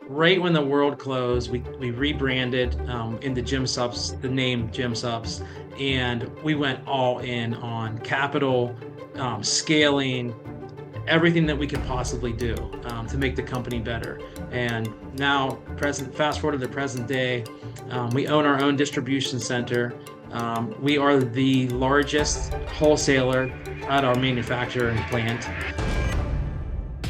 right when the world closed, we rebranded into Gym Subs, the name Gym Subs, and we went all in on capital, scaling, everything that we could possibly do to make the company better. And now, fast forward to the present day, we own our own distribution center. We are the largest wholesaler at our manufacturing plant.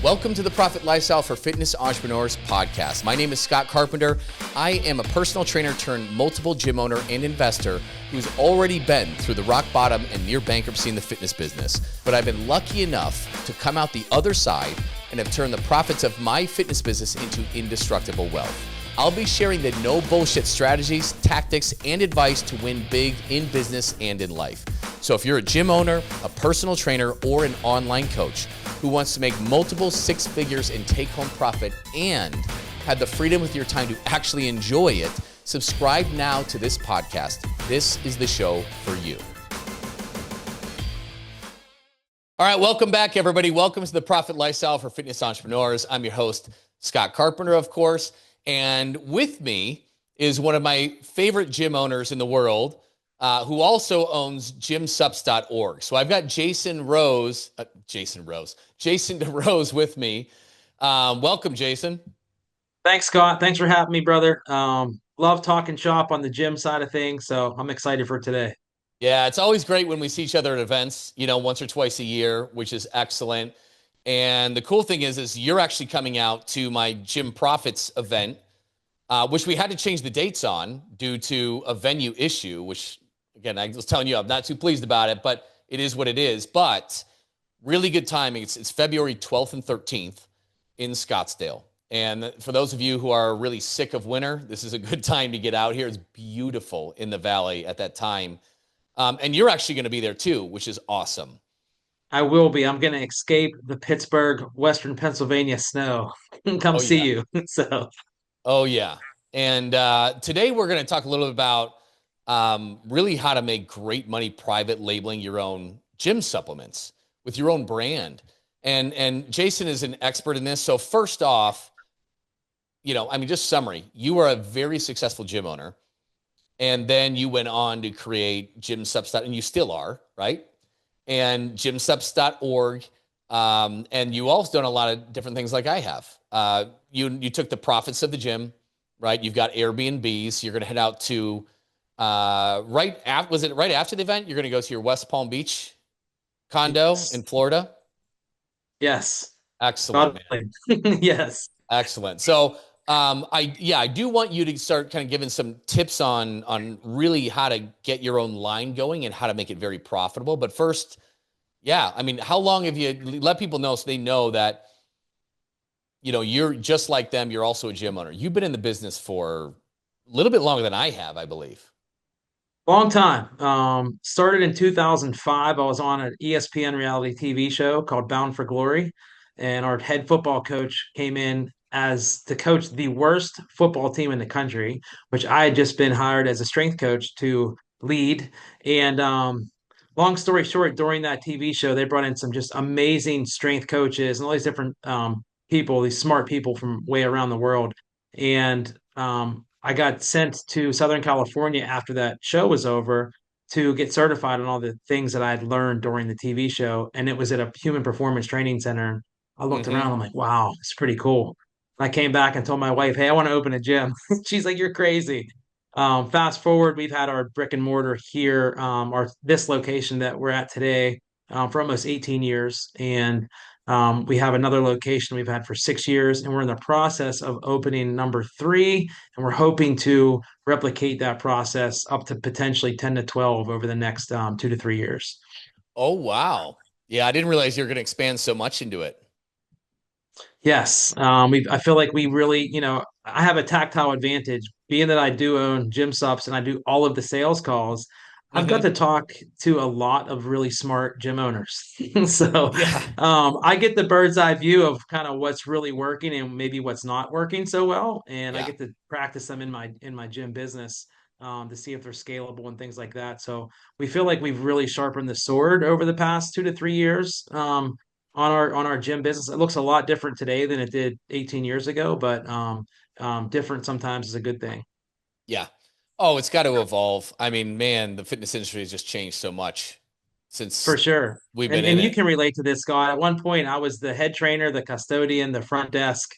Welcome to the Profit Lifestyle for Fitness Entrepreneurs podcast. My name is Scott Carpenter. I am a personal trainer turned multiple gym owner and investor who's already been through the rock bottom and near bankruptcy in the fitness business. But I've been lucky enough to come out the other side and have turned the profits of my fitness business into indestructible wealth. I'll be sharing the no bullshit strategies, tactics, and advice to win big in business and in life. So if you're a gym owner, a personal trainer, or an online coach who wants to make multiple six figures in take-home profit and have the freedom with your time to actually enjoy it, subscribe now to this podcast. This is the show for you. All right, welcome back, everybody. Welcome to the Profit Lifestyle for Fitness Entrepreneurs. I'm your host, Scott Carpenter, of course. And with me is one of my favorite gym owners in the world, who also owns gymsups.org. So I've got Jason DeRose with me. Welcome, Jason. Thanks, Scott. Thanks for having me, brother. Love talking shop on the gym side of things, so I'm excited for today. Yeah, it's always great when we see each other at events, once or twice a year, which is excellent. And the cool thing is you're actually coming out to my Gym Profits event, which we had to change the dates on due to a venue issue, which, again, I was telling you, I'm not too pleased about it, but it is what it is. But really good timing. It's February 12th and 13th in Scottsdale. And for those of you who are really sick of winter, this is a good time to get out here. It's beautiful in the valley at that time. And you're actually going to be there too, which is awesome. I will be. I'm going to escape the Pittsburgh, Western Pennsylvania snow and come Oh, see yeah. you. So, Oh, yeah. And today we're going to talk a little bit about really how to make great money private labeling your own gym supplements with your own brand. And Jason is an expert in this. So first off, just summary, you are a very successful gym owner. And then you went on to create GymSups, and you still are, right? And gymsups.org. And you also done a lot of different things like I have. You took the profits of the gym, right? You've got Airbnbs. You're going to head out to right after the event? You're going to go to your West Palm Beach condo yes. in Florida. Yes. Excellent, man. Yes. Excellent. So I do want you to start kind of giving some tips on really how to get your own line going and how to make it very profitable. But first, how long have you let people know so they know that, you're just like them. You're also a gym owner. You've been in the business for a little bit longer than I have, I believe. Long time. Started in 2005. I was on an ESPN reality TV show called Bound for Glory, and our head football coach came in as to coach the worst football team in the country, which I had just been hired as a strength coach to lead. And long story short, during that TV show, they brought in some just amazing strength coaches and all these different people, these smart people from way around the world. And I got sent to Southern California after that show was over to get certified on all the things that I had learned during the TV show. And it was at a human performance training center. And I looked Mm-hmm. around, I'm like, wow, it's pretty cool. I came back and told my wife, hey, I want to open a gym. She's like, you're crazy. Fast forward, we've had our brick and mortar here, our this location that we're at today, for almost 18 years. And we have another location we've had for 6 years, and we're in the process of opening number three. And we're hoping to replicate that process up to potentially 10 to 12 over the next 2 to 3 years. Oh, wow. Yeah, I didn't realize you were going to expand so much into it. Yes, I feel like we really, I have a tactile advantage being that I do own gym subs and I do all of the sales calls. I've got Mm-hmm. to talk to a lot of really smart gym owners. So Yeah. I get the bird's eye view of kind of what's really working and maybe what's not working so well. And I Yeah. get to practice them in my gym business to see if they're scalable and things like that. So we feel like we've really sharpened the sword over the past 2 to 3 years. on our gym business. It looks a lot different today than it did 18 years ago, but different sometimes is a good thing. Yeah. Oh, it's got to evolve. I mean, man, the fitness industry has just changed so much For since sure. we've been in And you it. can relate to this, Scott. At one point I was the head trainer, the custodian, the front desk,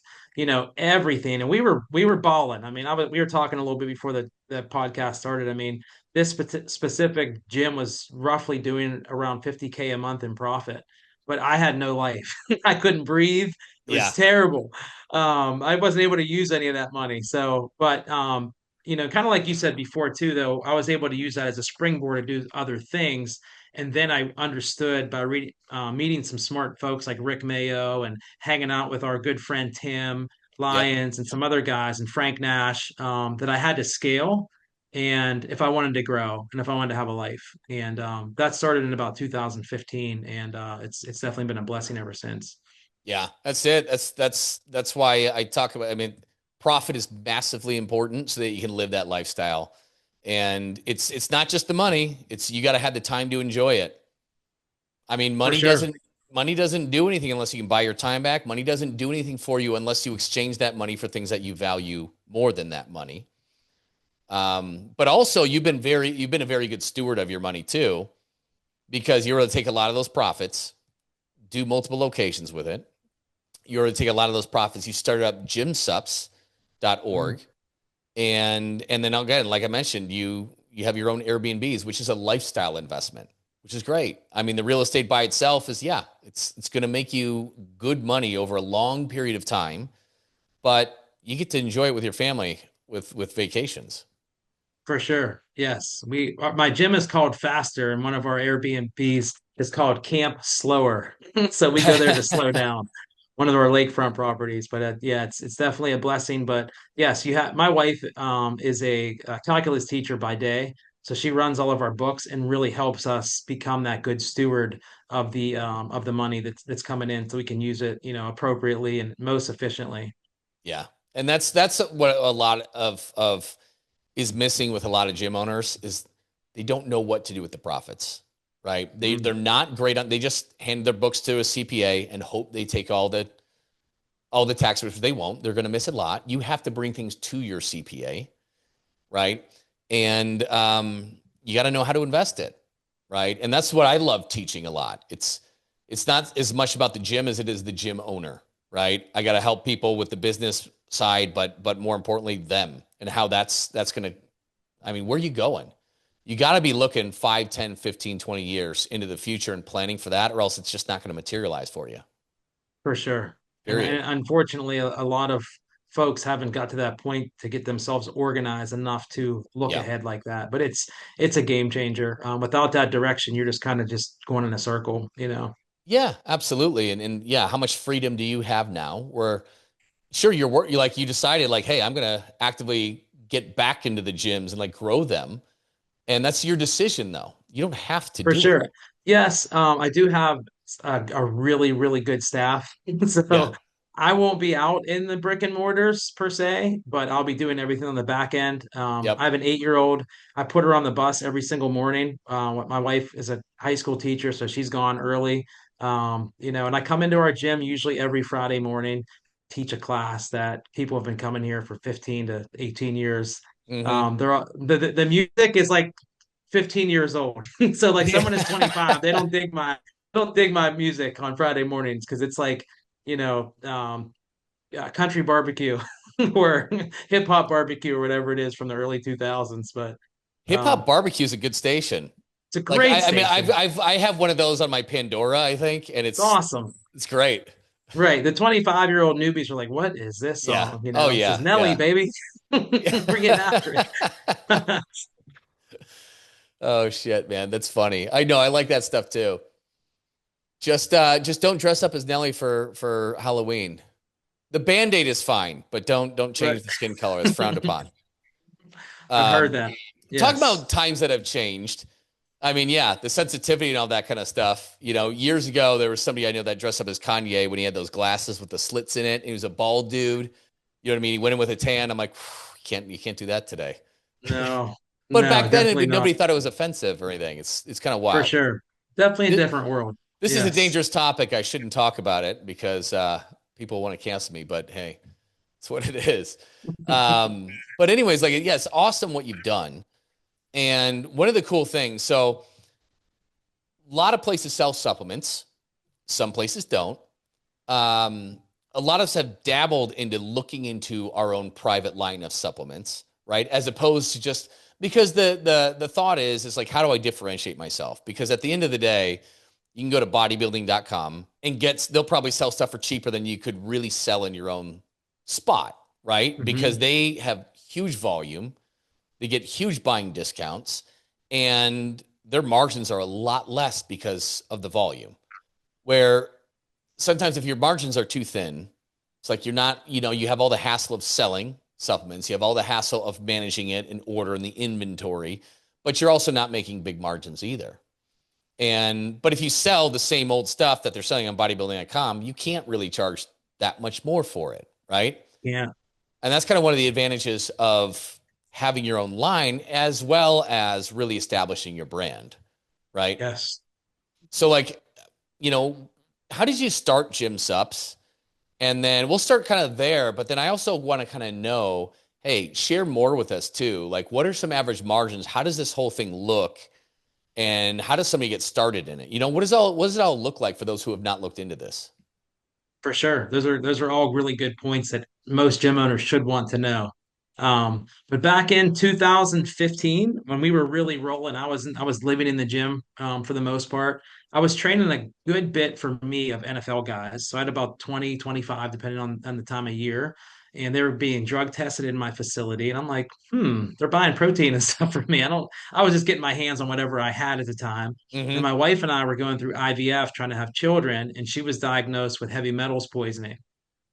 everything. And we were balling. I mean, we were talking a little bit before the podcast started. I mean, this specific gym was roughly doing around 50K a month in profit, but I had no life. I couldn't breathe. It was Yeah. terrible. I wasn't able to use any of that money. So, but kind of like you said before too, though, I was able to use that as a springboard to do other things. And then I understood by reading, meeting some smart folks like Rick Mayo and hanging out with our good friend Tim Yep. Lyons and some other guys and Frank Nash, that I had to scale. And if I wanted to grow and if I wanted to have a life, and that started in about 2015, and it's definitely been a blessing ever since. Yeah. That's it. That's why I talk about, I mean, profit is massively important so that you can live that lifestyle. And it's not just the money. It's you got to have the time to enjoy it. I mean, For sure, money doesn't do anything unless you can buy your time back. Money doesn't do anything for you unless you exchange that money for things that you value more than that money. But also you've been a very good steward of your money too, because you're able to take a lot of those profits, do multiple locations with it. You're able to take a lot of those profits. You started up gymsups.org. Mhm. And then again, like I mentioned, you have your own Airbnbs, which is a lifestyle investment, which is great. I mean, the real estate by itself is, yeah, it's going to make you good money over a long period of time, but you get to enjoy it with your family with vacations. For sure. Yes. My gym is called Faster, and one of our Airbnbs is called Camp Slower. So we go there to slow down. One of our lakefront properties, but yeah, it's definitely a blessing. But yes, you have my wife is a calculus teacher by day, so she runs all of our books and really helps us become that good steward of the money that's coming in, so we can use it appropriately and most efficiently. Yeah. And that's what a lot of is missing with a lot of gym owners is they don't know what to do with the profits, right? They're Mhm. not great on, they just hand their books to a CPA and hope they take all the tax, which they won't. They're going to miss a lot. You have to bring things to your CPA, right? And you got to know how to invest it, right? And that's what I love teaching a lot. It's not as much about the gym as it is the gym owner, right? I got to help people with the business side, but more importantly, them and how that's going to. I mean, where are you going? You got to be looking 5, 10, 15, 20 years into the future and planning for that, or else it's just not going to materialize for you. For sure. And Period. unfortunately, a lot of folks haven't got to that point to get themselves organized enough to look Yeah. ahead like that. But it's a game changer. Without that direction, you're just kind of just going in a circle. Yeah, absolutely. And yeah, how much freedom do you have now? Where sure you're work you like you decided like, hey, I'm gonna actively get back into the gyms and like grow them. And that's your decision though. You don't have to For do it. sure. Yes, I do have a really, really good staff. Yeah. So I won't be out in the brick and mortars per se, but I'll be doing everything on the back end. I Yep. have an 8-year old. I put her on the bus every single morning. My wife is a high school teacher, so she's gone early. And I come into our gym usually every Friday morning, teach a class that people have been coming here for 15 to 18 years. Mm-hmm. The music is like 15 years old. So like someone is Yeah. 25, they don't dig my music on Friday mornings because it's like, you know, country barbecue or hip hop barbecue or whatever it is from the early 2000s. But Hip Hop Barbecue is a good station. it's a Like great I mean station. I have one of those on my Pandora, I think, and It's awesome. it's great. Right. The 25-year-old newbies are like, what is this Yeah. song? Oh This is yeah. Nelly, Yeah. baby. Yeah. We're getting after it. Oh shit, man. That's funny. I know, I like that stuff too. Just don't dress up as Nelly for Halloween. The Band-Aid is fine, but don't Right. change the skin color. It's frowned upon. I've heard Um, that. Talk Yes. about times that have changed. I mean, yeah, the sensitivity and all that kind of stuff. You know, years ago, there was somebody I know that dressed up as Kanye when he had those glasses with the slits in it. He was a bald dude. You know what I mean? He went in with a tan. I'm like, you can't do that today. No, But no, back then, definitely not. nobody thought it was offensive or anything. It's kind of For wild. sure. Definitely a Th- different world. This is a Yes. dangerous topic. I shouldn't talk about it because people want to cancel me, but hey, it's what it is. But anyways, like, yeah, it's awesome what you've done. And one of the cool things, so a lot of places sell supplements. Some places don't. A lot of us have dabbled into looking into our own private line of supplements, right? As opposed to just because the thought is like, how do I differentiate myself? Because at the end of the day, you can go to bodybuilding.com and they'll probably sell stuff for cheaper than you could really sell in your own spot, right? Because Hmm. they have huge volume, they get huge buying discounts, and their margins are a lot less because of the volume. Where sometimes if your margins are too thin, it's like you're not, you have all the hassle of selling supplements, you have all the hassle of managing it in order and the inventory, but you're also not making big margins either. But if you sell the same old stuff that they're selling on bodybuilding.com, you can't really charge that much more for it, right? Yeah. And that's kind of one of the advantages of having your own line as well as really establishing your brand, right? Yes. So like, you know, how did you start Gym Sups? And then we'll start kind of there, but then I also want to kind of know, hey, share more with us too. Like, what are some average margins? How does this whole thing look? And how does somebody get started in it? What does it all look like for those who have not looked into this? For sure. Those are all really good points that most gym owners should want to know. But back in 2015, when we were really rolling, I was living in the gym for the most part. I was training a good bit for me of NFL guys. So I had about 20, 25, depending on the time of year. And they were being drug tested in my facility. And I'm like, they're buying protein and stuff for me. I was just getting my hands on whatever I had at the time. And Mm-hmm. my wife and I were going through IVF trying to have children, and she was diagnosed with heavy metals poisoning,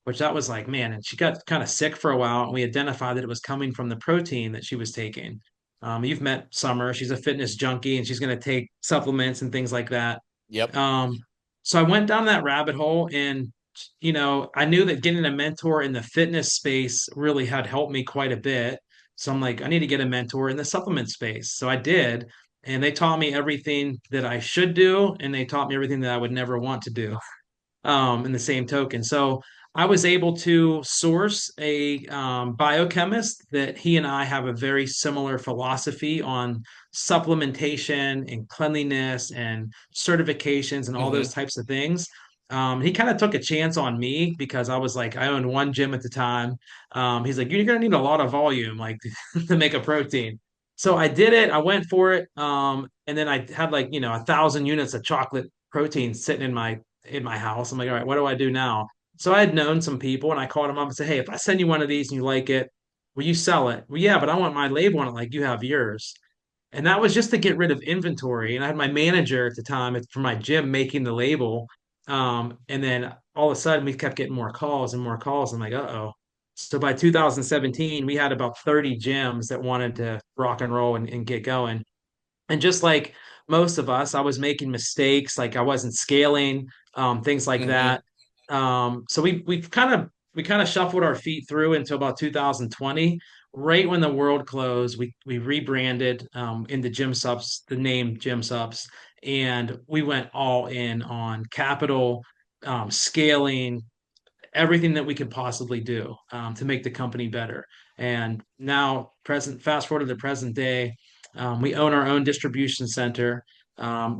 which that was like, man, and she got kind of sick for a while. And we identified that it was coming from the protein that she was taking. You've met Summer. She's a fitness junkie and she's going to take supplements and things like that. Yep. Um, so I went down that rabbit hole and, I knew that getting a mentor in the fitness space really had helped me quite a bit. So I'm like, I need to get a mentor in the supplement space. So I did. And they taught me everything that I should do. And they taught me everything that I would never want to do in the same token. So I was able to source a biochemist that he and I have a very similar philosophy on supplementation and cleanliness and certifications and all those Mm-hmm. types of things. He kind of took a chance on me because I was like, I owned one gym at the time. He's like, you're going to need a lot of volume, like to make a protein. So I did it. I went for it. And then I had like, 1,000 units of chocolate protein sitting in my house. I'm like, all right, what do I do now? So I had known some people and I called them up and said, hey, if I send you one of these and you like it, will you sell it? Well, yeah, but I want my label on it like you have yours. And that was just to get rid of inventory. And I had my manager at the time for my gym making the label. And then all of a sudden we kept getting more calls and more calls. I'm like, uh-oh. So by 2017, we had about 30 gyms that wanted to rock and roll and get going. And just like most of us, I was making mistakes, like I wasn't scaling, things like Mm-hmm. that. So we kind of shuffled our feet through until about 2020. Right when the world closed, we rebranded into Gym Subs, the name Gym Subs, and we went all in on capital, scaling, everything that we could possibly do to make the company better. And now, fast forward to the present day, we own our own distribution center.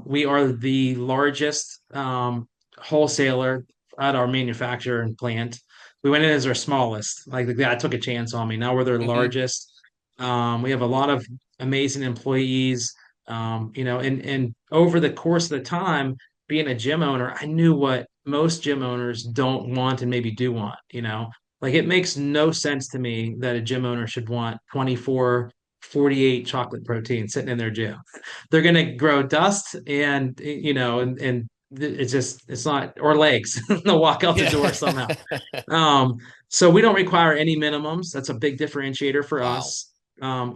We are the largest wholesaler at our manufacturer and plant. We went in as our smallest. Like the guy took a chance on me. Now we're their Mm-hmm. largest. We have a lot of amazing employees. And over the course of the time, being a gym owner, I knew what most gym owners don't want and maybe do want. Like it makes no sense to me that a gym owner should want 24, 48 chocolate protein sitting in their gym. They're going to grow dust and it's not, or legs. They'll walk out the Yeah. door somehow. Um, so we don't require any minimums. That's a big differentiator for Wow. us.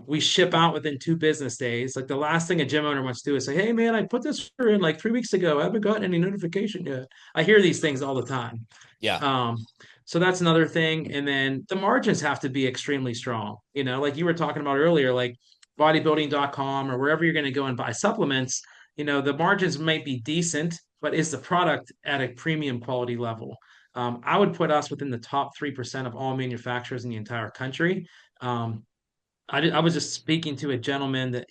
We ship out within 2 business days. Like the last thing a gym owner wants to do is say, "Hey, man, I put this order in like 3 weeks ago. I haven't gotten any notification yet." I hear these things all the time. Yeah. Um, so that's another thing. And then the margins have to be extremely strong. Like you were talking about earlier, like bodybuilding.com or wherever you're going to go and buy supplements, the margins might be decent, but is the product at a premium quality level? I would put us within the top 3% of all manufacturers in the entire country. Um, I was just speaking to a gentleman that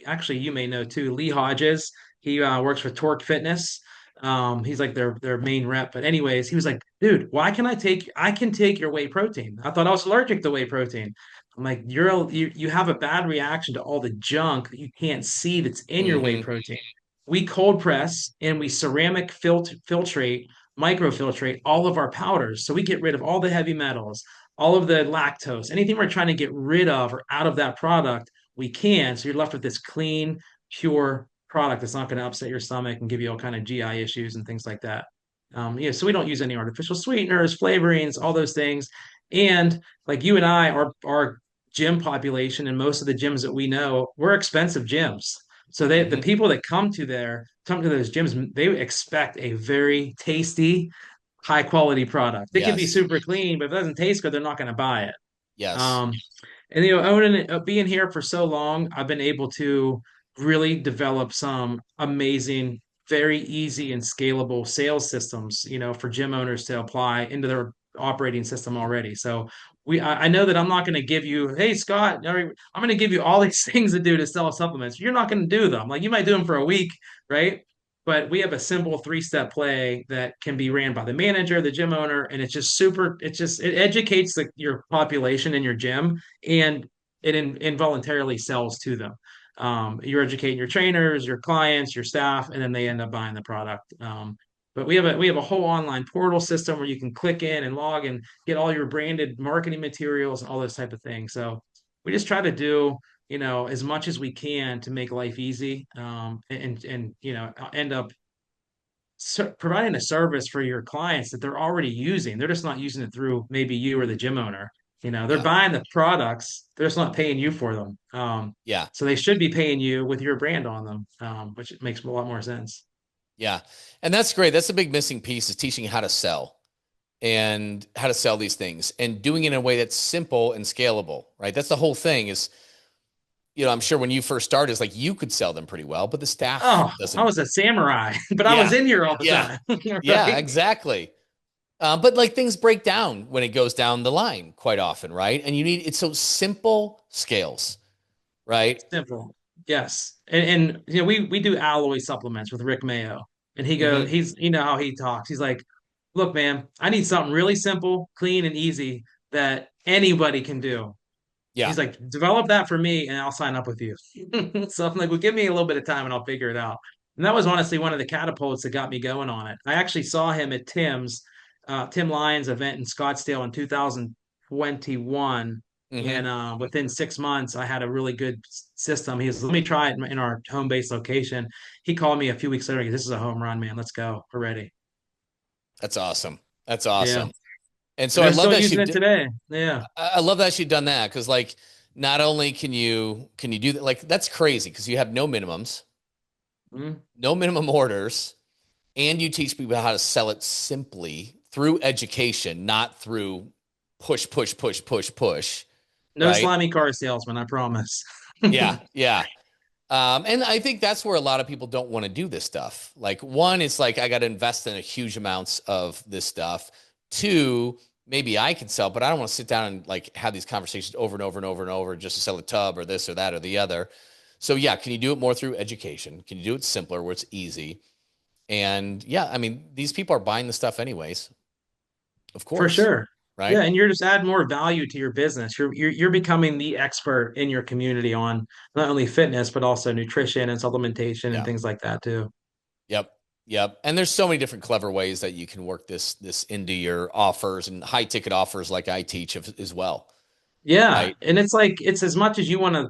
actually you may know too, Lee Hodges. He works for Torque Fitness. He's like their main rep. But anyways, he was like, dude, why can I can take your whey protein. I thought I was allergic to whey protein. I'm like, you have a bad reaction to all the junk that you can't see that's in your whey Mm-hmm. protein. We cold press and we ceramic filtrate, microfiltrate all of our powders. So we get rid of all the heavy metals, all of the lactose, anything we're trying to get rid of or out of that product, we can. So you're left with this clean, pure product that's not going to upset your stomach and give you all kind of GI issues and things like that. So we don't use any artificial sweeteners, flavorings, all those things. And like you and I, our gym population and most of the gyms that we know, we're expensive gyms. So the Mm-hmm. people that come to those gyms, they expect a very tasty, high quality product. It can be Yes. super clean, but if it doesn't taste good, they're not going to buy it. Yes. Um, and owning being here for so long, I've been able to really develop some amazing, very easy and scalable sales systems, for gym owners to apply into their operating system already. So I know that I'm not going to give you, hey Scott, I'm going to give you all these things to do to sell supplements. You're not going to do them. Like you might do them for a week, right? But we have a simple three-step play that can be ran by the manager, the gym owner, and it's just super. It educates your population in your gym, and it involuntarily sells to them. You're educating your trainers, your clients, your staff, and then they end up buying the product. But we have a whole online portal system where you can click in and log and get all your branded marketing materials and all those type of things. So we just try to do as much as we can to make life easy, and end up providing a service for your clients that they're already using. They're just not using it through maybe you or the gym owner. They're Yeah. buying the products, they're just not paying you for them. Yeah. So they should be paying you with your brand on them, which makes a lot more sense. Yeah. And that's great. That's the big missing piece is teaching how to sell and how to sell these things and doing it in a way that's simple and scalable, right? That's the whole thing is, I'm sure when you first started, it's like you could sell them pretty well, but the staff Oh, I doesn't. was a samurai, but I was Yeah. in here all the Yeah. time, Yeah, right? exactly. But like things break down when it goes down the line quite often, right? And it's so simple scales, right? Simple. Yes. And we do alloy supplements with Rick Mayo. And Hmm. he's how he talks. He's like, look, man, I need something really simple, clean, and easy that anybody can do. Yeah. He's like, develop that for me and I'll sign up with you. So I'm like, well, give me a little bit of time and I'll figure it out. And that was honestly one of the catapults that got me going on it. I actually saw him at Tim Lyons event in Scottsdale in 2021. Hmm. And within 6 months, I had a really good system. He was, let me try it in our home base location. He called me a few weeks later. He goes, this is a home run, man. Let's go. We're ready. That's awesome. That's Yeah. awesome. And so And I they're love still that using it today. Yeah. I love that she'd done that because like not only can you do that, like that's crazy because you have no minimums, Mhm. no minimum orders, and you teach people how to sell it simply through education, not through push, push, push, push, push. No Right? slimy car salesman, I promise. Yeah, yeah. And I think that's where a lot of people don't want to do this stuff. Like, one, it's like I got to invest in a huge amounts of this stuff. Two, maybe I can sell, but I don't want to sit down and like have these conversations over and over and over and over just to sell a tub or this or that or the other. So yeah, can you do it more through education? Can you do it simpler where it's easy? And yeah, I mean, these people are buying the stuff anyways, of For course, sure. Yeah, right? and you're just adding more value to your business. You're becoming the expert in your community on not only fitness but also nutrition and supplementation and Yeah. things like that too. Yep. Yep. And there's so many different clever ways that you can work this into your offers and high ticket offers like I teach as well. Yeah, Right. and it's like it's as much as you want to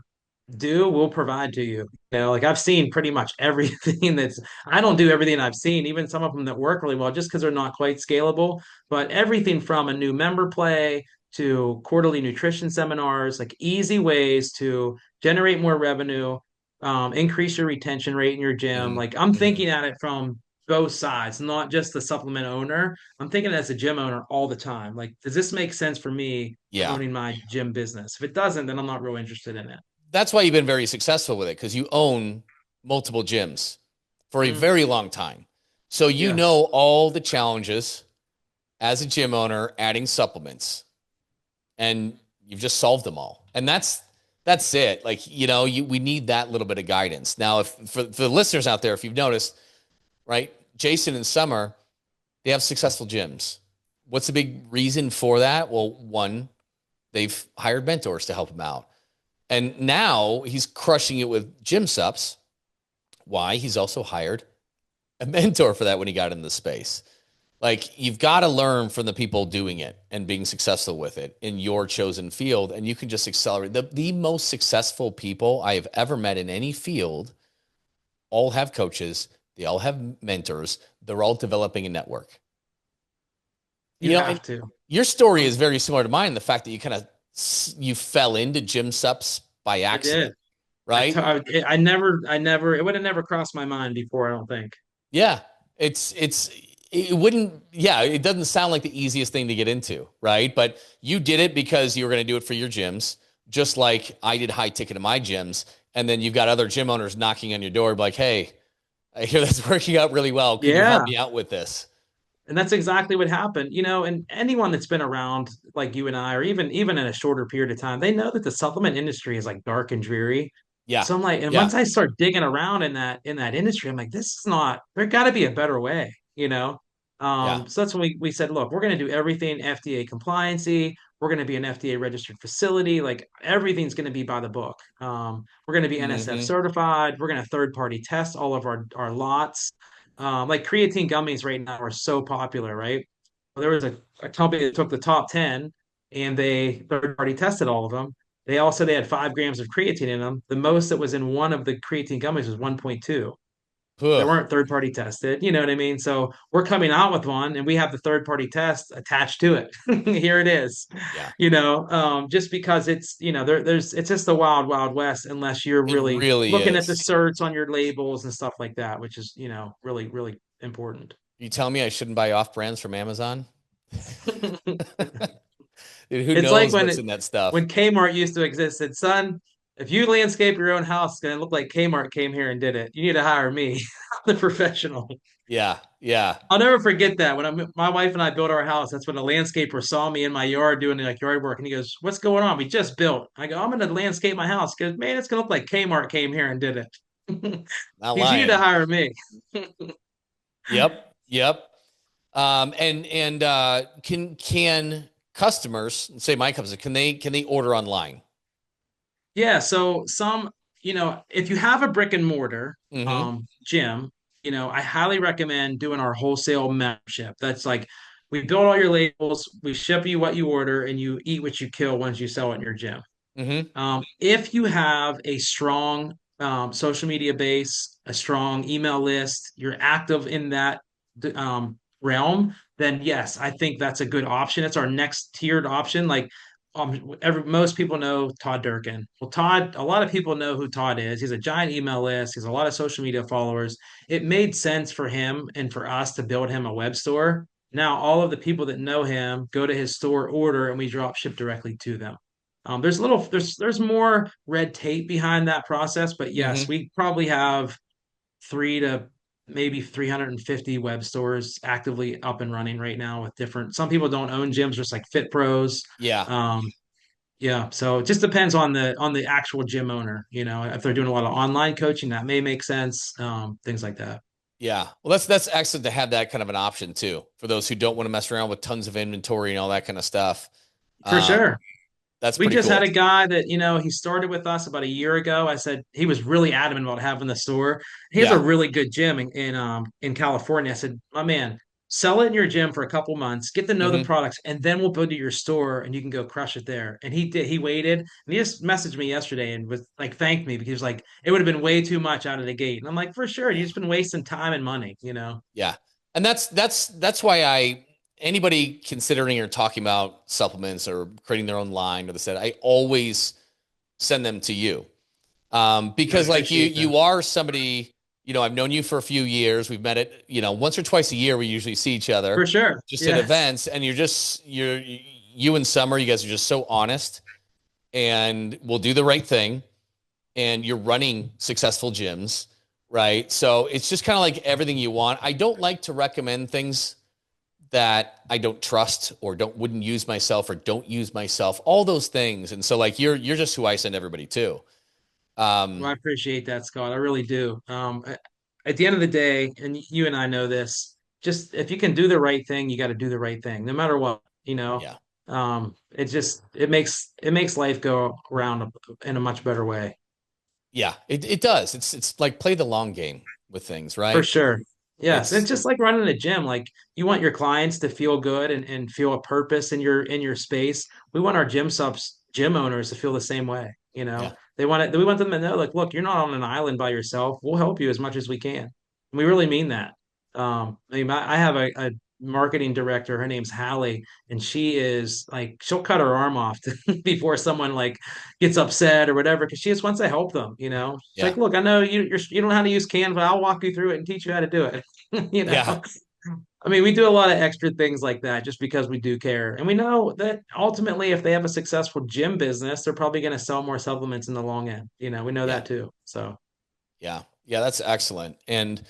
do, we'll provide to you. Like I've seen pretty much everything that's I don't do everything I've seen, even some of them that work really well just because they're not quite scalable, but everything from a new member play to quarterly nutrition seminars, like easy ways to generate more revenue, increase your retention rate in your gym. Hmm. Like I'm Hmm. thinking at it from both sides, not just the supplement owner. I'm thinking as a gym owner all the time. Like, does this make sense for me for Yeah. owning my gym business? If it doesn't, then I'm not real interested in it. That's why you've been very successful with it because you own multiple gyms for a Mm, very long time. So you Yeah. know all the challenges as a gym owner adding supplements, and you've just solved them all. And that's it. Like, we need that little bit of guidance. Now, if for the listeners out there, if you've noticed, right, Jason and Summer, they have successful gyms. What's the big reason for that? Well, one, they've hired mentors to help them out. And now he's crushing it with gym subs. Why? He's also hired a mentor for that when he got into the space. Like, you've got to learn from the people doing it and being successful with it in your chosen field. And you can just accelerate. The most successful people I have ever met in any field all have coaches. They all have mentors. They're all developing a network. You And have to. your story is very similar to mine. The fact that you fell into gym sups by I did. accident, right? I never, it would have never crossed my mind before, I don't think. Yeah, it wouldn't. Yeah, it doesn't sound like the easiest thing to get into, right? But you did it because you were going to do it for your gyms, just like I did high ticket in my gyms. And then you've got other gym owners knocking on your door, like, "Hey, I hear that's working out really well. Can you help Yeah. me out with this?" And that's exactly what happened, and anyone that's been around like you and I, or even in a shorter period of time, they know that the supplement industry is like dark and dreary. Yeah, So I'm like, and yeah, once I start digging around in that industry, I'm like, this is not, there got to be a better way. yeah. So that's when we said, look, we're going to do everything FDA compliancy. We're going to be an FDA registered facility. Like everything's going to be by the book. We're going to be NSF Mm-hmm. certified. We're going to third party test all of our lots. Like creatine gummies right now are so popular, right? Well, there was a company that took the top 10 and they third party tested all of them. They all said they had 5 grams of creatine in them. The most that was in one of the creatine gummies was 1.2. They Ugh. weren't third party tested. You know what I mean? So we're coming out with one and we have the third party test attached to it. Here it is. Yeah, Just because it's just the wild, wild west unless you're it really really looking at the is. certs on your labels and stuff like that, which is, really, really important. You tell me I shouldn't buy off brands from Amazon? Dude, who It's like knows when what's in that stuff? when Kmart used to exist, said, son, if you landscape your own house, it's gonna look like Kmart came here and did it. You need to hire me, the professional. Yeah, yeah. I'll never forget that when my wife and I built our house. That's when a landscaper saw me in my yard doing like yard work, and he goes, "What's going on? We just built." I go, "I'm going to landscape my house." He goes, "Man, it's going to look like Kmart came here and did it." Not Because you need to lying. hire me. Yep, yep. And can customers, say my customers, can they order online? Yeah, so if you have a brick and mortar Mm-hmm. gym, I highly recommend doing our wholesale membership. That's like we build all your labels, we ship you what you order, and you eat what you kill once you sell it in your gym. Mm-hmm. If you have a strong social media base, a strong email list, you're active in that realm, then yes, I think that's a good option. It's our next tiered option. Like most people know Todd Durkin. Well, Todd, a lot of people know who Todd is. He's a giant email list. He's a lot of social media followers. It made sense for him and for us to build him a web store. Now, all of the people that know him go to his store, order, and we drop ship directly to them. There's more red tape behind that process, but yes, Mm-hmm. we probably have three to maybe 350 web stores actively up and running right now with different. Some people don't own gyms, just like Fit Pros. Yeah. Um, yeah, so it just depends on the actual gym owner. If they're doing a lot of online coaching, that may make sense. Things like that. Yeah. Well, that's excellent to have that kind of an option too, for those who don't want to mess around with tons of inventory and all that kind of stuff. For Um, sure. that's We pretty just had cool. a guy that, he started with us about a year ago. I said he was really adamant about having the store. He has a Yeah. really good gym in California. I said, my man, sell it in your gym for a couple months, get to know the Mm-hmm. products, and then we'll build you your store and you can go crush it there. And he did. He waited and he just messaged me yesterday and was like, thanked me because he was like, it would have been way too much out of the gate. And I'm like, for sure, you've just been wasting time and money. Yeah. And that's why anybody considering or talking about supplements or creating their own line or the set, I always send them to you. I Because like appreciate that. you are somebody, I've known you for a few years. We've met it, once or twice a year. We usually see each For other sure. just at Yes. events, and you and Summer, you guys are just so honest and will do the right thing. And you're running successful gyms, right? So it's just kind of like everything you want. I don't like to recommend things that I don't trust or wouldn't use myself or don't use myself, all those things. And so like you're just who I send everybody to. Well, I Um, appreciate that, Scott. I really do. At the end of the day, and you and I know this, just if you can do the right thing, you got to do the right thing, no matter what, you know. yeah. It makes life go around in a much better way. Yeah, it does. It's like play the long game with things, For right? sure. Yes. It's It's just like running a gym. Like you want your clients to feel good and feel a purpose in your space. We want our gym owners to feel the same way. You know, yeah, we want them to know, like, look, you're not on an island by yourself. We'll help you as much as we can. And we really mean that. I have a marketing director. Her name's Hallie, and she is like, she'll cut her arm off before someone like gets upset or whatever, because she just wants to help them, you know. She's yeah, like, look, I know you don't know how to use Canva. I'll walk you through it and teach you how to do it. You yeah, know. I mean, we do a lot of extra things like that just because we do care. And we know that ultimately if they have a successful gym business, they're probably going to sell more supplements in the long end. You know, we know yeah, that too. So yeah, yeah. That's excellent. And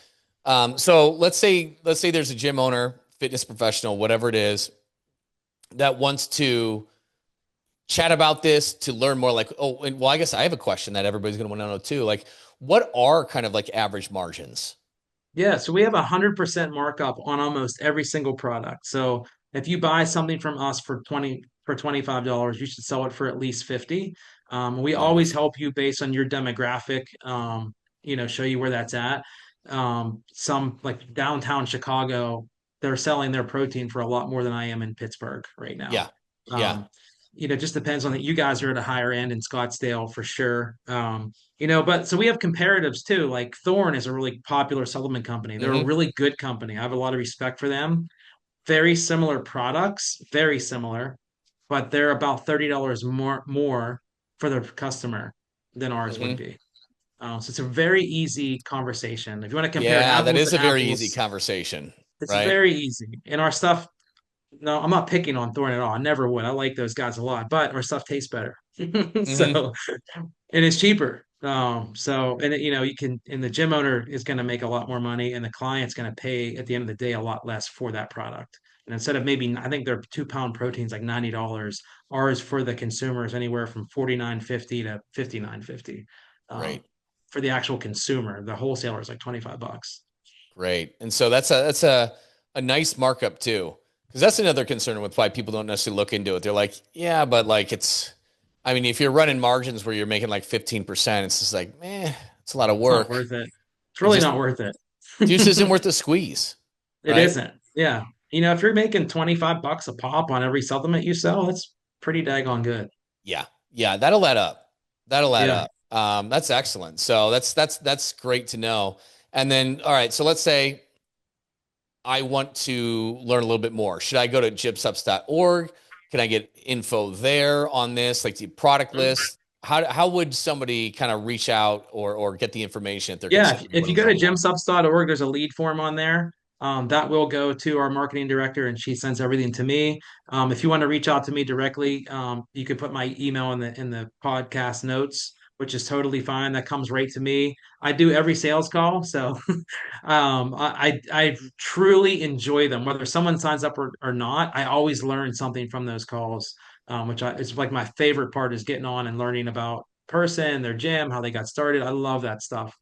so let's say there's a gym owner, fitness professional, whatever it is, that wants to chat about this to learn more. Like, oh, and well, I guess I have a question that everybody's going to want to know too. Like, what are kind of like average margins? yeah, so we have 100% markup on almost every single product. So if you buy something from us for $25, you should sell it for at least 50. We Mm, always help you based on your demographic. Show you where that's at. Some like downtown Chicago, they're selling their protein for a lot more than I am in Pittsburgh right now. yeah, yeah. Um, just depends on that. You guys are at a higher end in Scottsdale for sure. But so we have comparatives too. Like Thorne is a really popular supplement company. They're a Hmm. really good company. I have a lot of respect for them. Very similar products, very similar, but they're about $30 more for their customer than ours would Hmm. be. So it's a very easy conversation. If you want to compare Yeah, that apples is to a very easy apples, conversation, it's right? very easy. And our stuff, no, I'm not picking on Thorne at all. I never would. I like those guys a lot, but our stuff tastes better. Hmm. So and it's cheaper. You can, and the gym owner is going to make a lot more money, and the client's going to pay at the end of the day a lot less for that product. And instead of maybe, I think their 2 pound proteins like $90, ours for the consumer is anywhere from 49.50 to 59.50. Um, Great, for the actual consumer, the wholesaler is like 25 bucks. great. And so that's a nice markup too, because that's another concern with why people don't necessarily look into it. They're like, yeah, but like it's, I mean, if you're running margins where you're making like 15%, it's just like, it's a lot of It's not work. worth it. It's It really just not worth it. juice isn't worth the squeeze, It right? isn't. Yeah. If you're making 25 bucks a pop on every supplement you sell, that's pretty daggone good. Yeah, yeah, that'll add up. That'll add Yeah. up. That's excellent. So that's great to know. And then, all right, so let's say I want to learn a little bit more. Should I go to gypsubs.org? Can I get info there on this, like the product list? How would somebody kind of reach out or get the information if they're Yeah, considering if going you to go to learn more? gymsubs.org, there's a lead form on there. That will go to our marketing director and she sends everything to me. If you want to reach out to me directly, you could put my email in the podcast notes, which is totally fine. That comes right to me. I do every sales call, so I truly enjoy them. Whether someone signs up or not, I always learn something from those calls, it's like my favorite part is getting on and learning about person, their gym, how they got started. I love that stuff.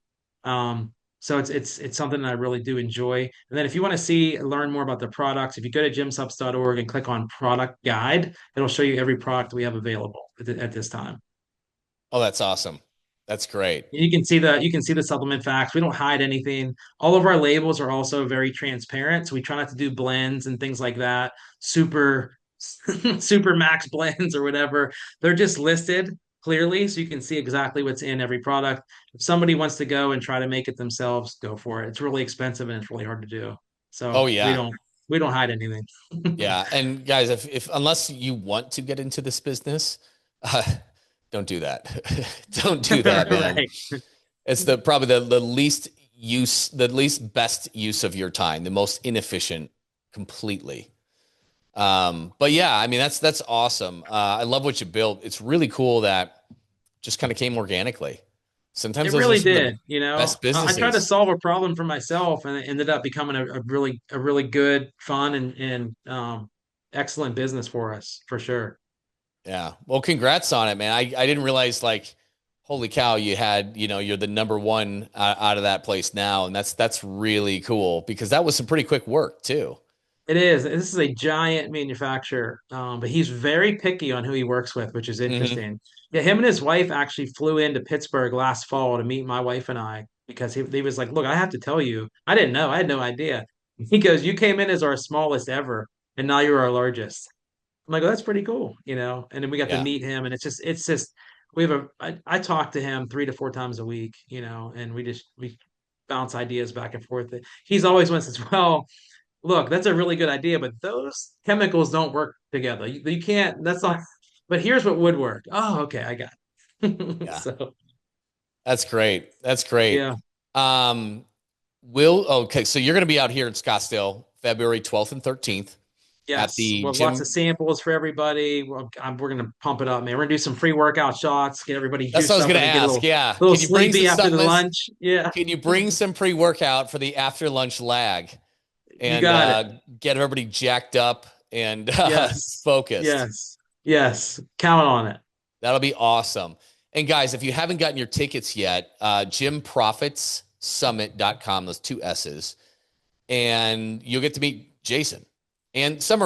So it's something that I really do enjoy. And then if you want to learn more about the products, if you go to gymsubs.org and click on product guide, it'll show you every product we have available at this time. Oh, that's awesome. That's great. You can see the supplement facts. We don't hide anything. All of our labels are also very transparent. So we try not to do blends and things like that. Super super max blends or whatever. They're just listed clearly so you can see exactly what's in every product. If somebody wants to go and try to make it themselves, go for it. It's really expensive and it's really hard to do. Oh So yeah. we don't hide anything. Yeah. And guys, if unless you want to get into this business, uh, don't do that. Don't do that, man. Right. It's probably the the least best use of your time, the most inefficient completely. But yeah, I mean that's awesome. I love what you built. It's really cool that just kind of came organically. Sometimes It those are really some of the did. You know, best I tried to businesses. solve a problem for myself, and it ended up becoming a really good, fun, and excellent business for us for sure. Yeah. Well, congrats on it, man. I didn't realize like, holy cow, you had, you're the number one out of that place now. And that's really cool because that was some pretty quick work too. It is. This is a giant manufacturer, but he's very picky on who he works with, which is Hmm. interesting. Yeah, him and his wife actually flew into Pittsburgh last fall to meet my wife and I because he was like, "Look, I have to tell you, I didn't know, I had no idea." He goes, "You came in as our smallest ever, and now you're our largest." I'm like, "Oh, that's pretty cool, you know." And then we got to Yeah. meet him, and it's just we have I talk to him 3 to 4 times a week, you know, and we bounce ideas back and forth. He's always one that says, "Well, look, that's a really good idea, but those chemicals don't work together. You can't, that's not, but here's what would work." Oh, okay, I got it. Yeah. So, That's great. That's great. yeah, Um, okay. So you're going to be out here in Scottsdale, February 12th and 13th at yes. the Well, lots of gym. samples for everybody. We're going to pump it up, man. We're going to do some free workout shots, get everybody That's what I juiced was up going and to then get ask. Yeah. a little Can you bring some sleepy after stuff? the lunch. Yeah, Can you bring some pre-workout for the after lunch lag you and got it. get everybody jacked up and Yes, focused? yes, yes. Count on it. That'll be awesome. And guys, if you haven't gotten your tickets yet, gymprofitssummit.com, those two S's, and you'll get to meet Jason. And some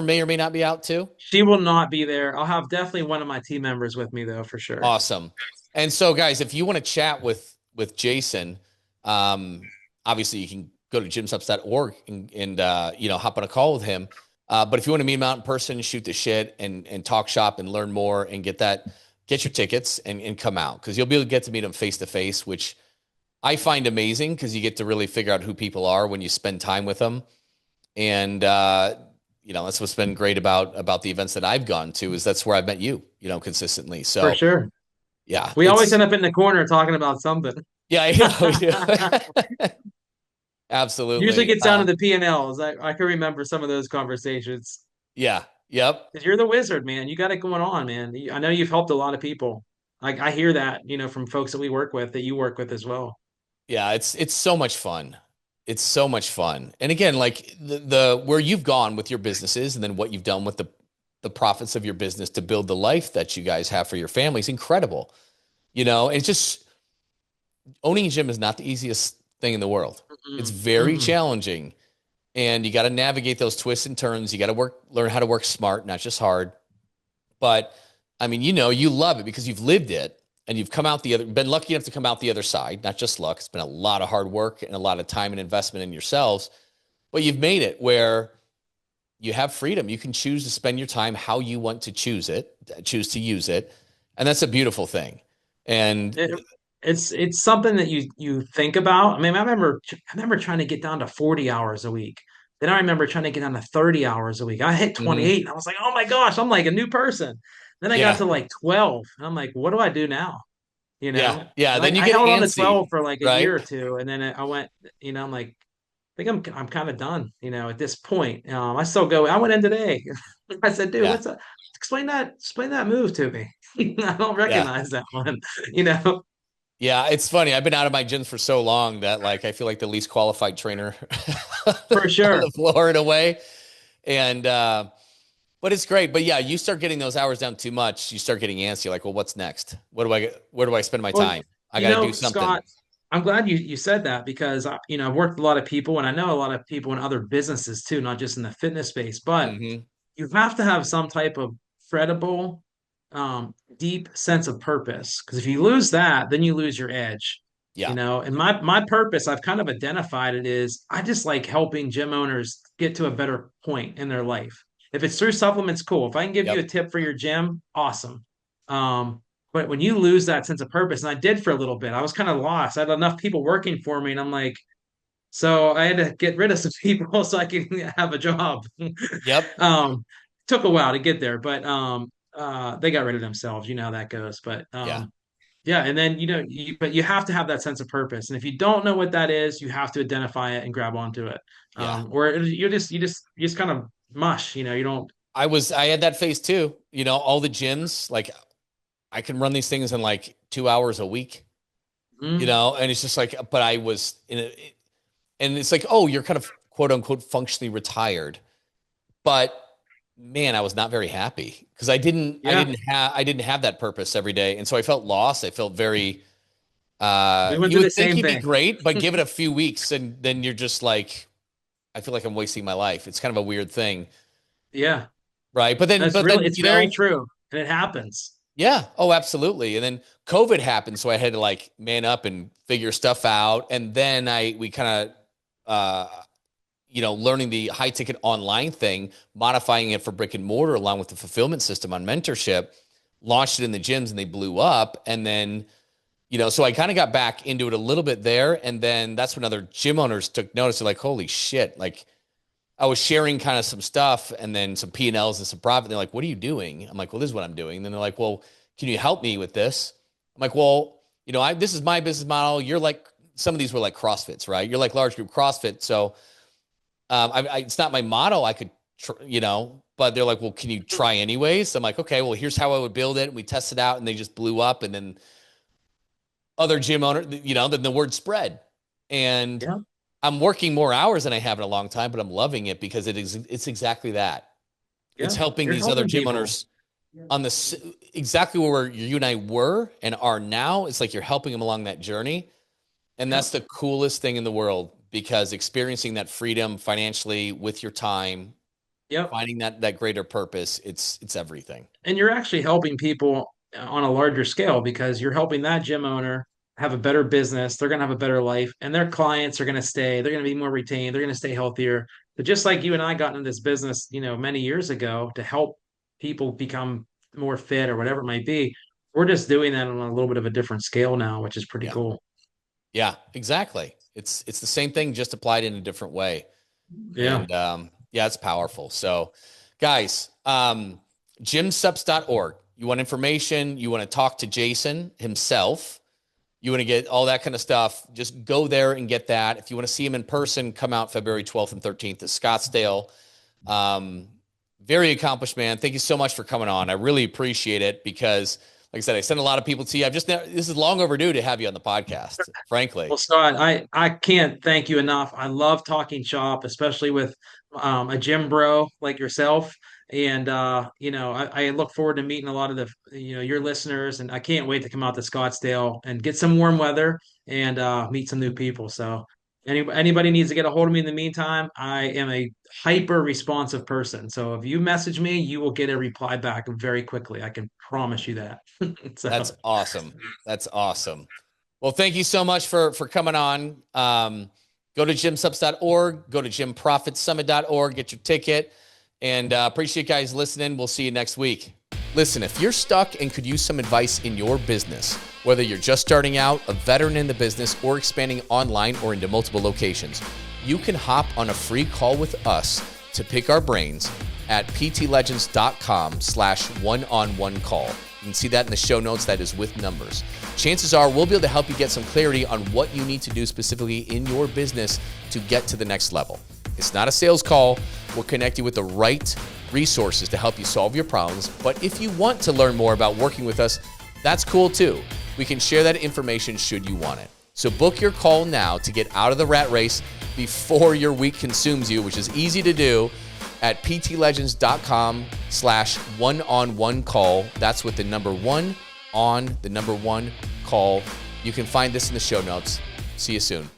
may or may not be out too. She will not be there. I'll have definitely one of my team members with me though, for sure. Awesome. And so, guys, if you want to chat with Jason, um, obviously you can go to gymsubs.org and hop on a call with him. But if you want to meet him out in person, shoot the shit and talk shop and learn more and get your tickets and come out because you'll be able to get to meet him face to face, which I find amazing because you get to really figure out who people are when you spend time with them. And that's what's been great about the events that I've gone to is that's where I've met you, consistently. For So sure. yeah, We always end up in the corner talking about something. yeah, I know we do. Usually Absolutely. gets down to the P&Ls. I can remember some of those conversations. Yeah, yep, Because you're the wizard, man. You got it going on, man. I know you've helped a lot of people. I hear that, you know, from folks that we work with, that you work with as well. yeah. It's so much fun. It's so much fun. And again, like the where you've gone with your businesses, and then what you've done with the profits of your business to build the life that you guys have for your family is incredible. It's just owning a gym is not the easiest thing in the world. It's Mm-mm, very mm-mm. challenging, and you got to navigate those twists and turns. You got to learn how to work smart, not just hard. But I mean, you love it because you've lived it and you've been lucky enough to come out the other side, not just luck. It's been a lot of hard work and a lot of time and investment in yourselves, but you've made it where you have freedom. You can choose to spend your time how you want to choose to use it. And that's a beautiful thing. And It, it's something that you think about. I mean, I remember trying to get down to 40 hours a week. Then I remember trying to get down to 30 hours a week. I hit mhm, 28 and I was like, oh my gosh, I'm like a new person. Then I got yeah, to like 12 and I'm like, what do I do now? You yeah, know? yeah. And Then you I get held on to antsy, 12 for like a right? year or two, and then I went, I'm like, I think I'm kind of done, at this point. I still go. I went in today. I said, dude, Yeah, explain that move to me. I don't yeah. recognize that one, you know. Yeah, it's funny. I've been out of my gyms for so long that like I feel like the least qualified trainer For on sure. the floor in a way. And but it's great. But yeah, you start getting those hours down too much, you start getting antsy. You're like, well, what's next? Where do I spend my Well, time? I got to do something. Scott, I'm glad you said that because I've worked with a lot of people and I know a lot of people in other businesses too, not just in the fitness space, but Hmm. you have to have some type of credible, deep sense of purpose. Because if you lose that, then you lose your edge. Yeah. And my purpose, I've kind of identified it is I just like helping gym owners get to a better point in their life. If it's through supplements, cool. If I can give you Yep. a tip for your gym, awesome. But when you lose that sense of purpose, and I did for a little bit, I was kind of lost. I had enough people working for me, and I'm like, so I had to get rid of some people so I can have a job. Yep. Took a while to get there, but they got rid of themselves. You know how that goes. But Yeah. yeah, and then but you have to have that sense of purpose, and if you don't know what that is, you have to identify it and grab onto it. Yeah. You just kind of mush. You don't. I had that phase too. All the gyms, like I can run these things in like 2 hours a week. Mm. and it's just like, but I was in a, and it's like, oh, you're kind of quote unquote functionally retired. But man, I was not very happy because Yeah. I didn't have that purpose every day. And so I felt lost. I felt very, We went you through the would think same you'd be thing. great, but give it a few weeks and then you're just like, I feel like I'm wasting my life. It's kind of a weird thing. Yeah. Right. It's very true. And it happens. Yeah. Oh, absolutely. And then COVID happened. So I had to like man up and figure stuff out. And then we kind of, learning the high ticket online thing, modifying it for brick and mortar along with the fulfillment system on mentorship, launched it in the gyms and they blew up. And then, so I kind of got back into it a little bit there. And then that's when other gym owners took notice. They're like, holy shit. Like I was sharing kind of some stuff and then some P&Ls and some profit. They're like, what are you doing? I'm like, well, this is what I'm doing. And then they're like, well, can you help me with this? I'm like, well, this is my business model. You're like, some of these were like CrossFits, right? You're like large group CrossFit. So it's not my model. I could, but they're like, well, can you try anyways? So I'm like, okay, well, here's how I would build it. We tested out and they just blew up. And then other gym owner, then the word spread. And Yeah. I'm working more hours than I have in a long time, but I'm loving it because it's exactly that. It's Yeah. helping You're these other helping gym people. owners on this exactly where you and I were and are now. It's like you're helping them along that journey. And Yeah. that's the coolest thing in the world because experiencing that freedom financially with your time, Yep. finding that greater purpose, it's everything. And you're actually helping people on a larger scale because you're helping that gym owner have a better business. They're going to have a better life, and their clients are going to stay. They're going to be more retained. They're going to stay healthier. But just like you and I got into this business, many years ago to help people become more fit or whatever it might be, we're just doing that on a little bit of a different scale now, which is pretty Yeah. cool. Yeah, exactly. It's the same thing, just applied in a different way. Yeah. And yeah, it's powerful. So guys, gymsups.org. You want information, you want to talk to Jason himself, you want to get all that kind of stuff, just go there and get that. If you want to see him in person, come out February 12th and 13th at Scottsdale. Very accomplished man. Thank you so much for coming on. I really appreciate it because like I said, I sent a lot of people to you. This is long overdue to have you on the podcast, frankly. Well, Scott, I can't thank you enough. I love talking shop, especially with a gym bro like yourself. And I look forward to meeting a lot of your listeners, and I can't wait to come out to Scottsdale and get some warm weather and meet some new people. So, anybody needs to get a hold of me in the meantime, I am a hyper responsive person. So if you message me, you will get a reply back very quickly. I can promise you that. So. That's awesome. That's awesome. Well, thank you so much for coming on. Go to gymsups.org, go to gymprofitsummit.org, get your ticket, and appreciate you guys listening. We'll see you next week. Listen, if you're stuck and could use some advice in your business, whether you're just starting out, a veteran in the business, or expanding online or into multiple locations, you can hop on a free call with us to pick our brains at ptlegends.com/one-on-one call. You can see that in the show notes. That is with numbers. Chances are we'll be able to help you get some clarity on what you need to do specifically in your business to get to the next level. It's not a sales call. We'll connect you with the right resources to help you solve your problems. But if you want to learn more about working with us, that's cool too. We can share that information should you want it. So book your call now to get out of the rat race before your week consumes you, which is easy to do at ptlegends.com/one-on-one call. That's with the number 1 on the number 1 call. You can find this in the show notes. See you soon.